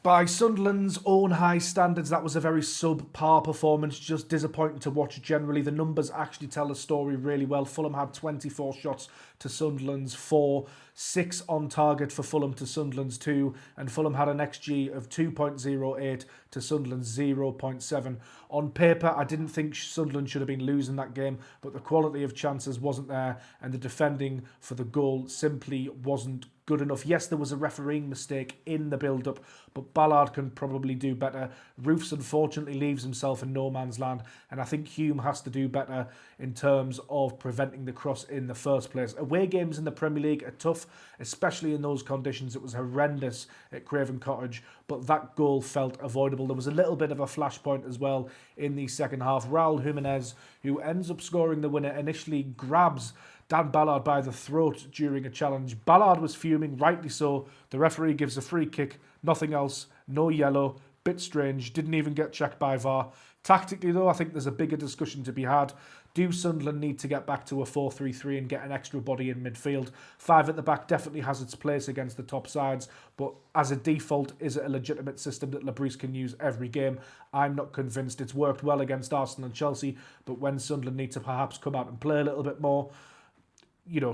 By Sunderland's own high standards, that was a very subpar performance, just disappointing to watch generally. The numbers actually tell the story really well. Fulham had 24 shots to Sunderland's 4, 6 on target for Fulham to Sunderland's 2, and Fulham had an XG of 2.08 to Sunderland's 0.7. On paper, I didn't think Sunderland should have been losing that game, but the quality of chances wasn't there, and the defending for the goal simply wasn't good enough. Yes, there was a refereeing mistake in the build-up, but Ballard can probably do better. Roofs unfortunately leaves himself in no man's land, and I think Hume has to do better in terms of preventing the cross in the first place. Away games in the Premier League are tough, especially in those conditions. It was horrendous at Craven Cottage, but that goal felt avoidable. There was a little bit of a flashpoint as well in the second half. Raul Jimenez, who ends up scoring the winner, initially grabs Dan Ballard by the throat during a challenge. Ballard was fuming, rightly so. The referee gives a free kick, nothing else, no yellow, bit strange, didn't even get checked by VAR. Tactically though, I think there's a bigger discussion to be had. Do Sunderland need to get back to a 4-3-3 and get an extra body in midfield? 5 at the back definitely has its place against the top sides, but as a default, is it a legitimate system that Labrise can use every game? I'm not convinced. It's worked well against Arsenal and Chelsea, but when Sunderland need to perhaps come out and play a little bit more,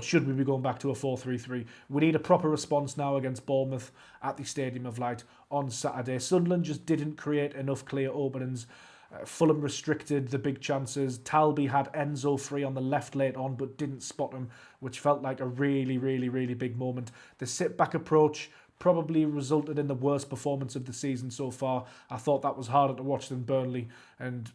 should we be going back to a 4-3-3? We need a proper response now against Bournemouth at the Stadium of Light on Saturday. Sunderland just didn't create enough clear openings. Fulham restricted the big chances. Talby had Enzo free on the left late on, but didn't spot him, which felt like a really, really, really big moment. The sit-back approach probably resulted in the worst performance of the season so far. I thought that was harder to watch than Burnley, and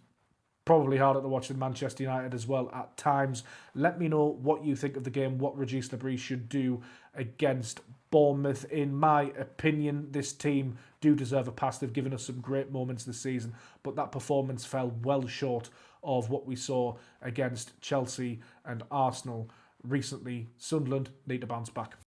probably harder to watch than Manchester United as well at times. Let me know what you think of the game, what Regis Labrise should do against Bournemouth. In my opinion, this team do deserve a pass. They've given us some great moments this season, but that performance fell well short of what we saw against Chelsea and Arsenal recently. Sunderland need to bounce back.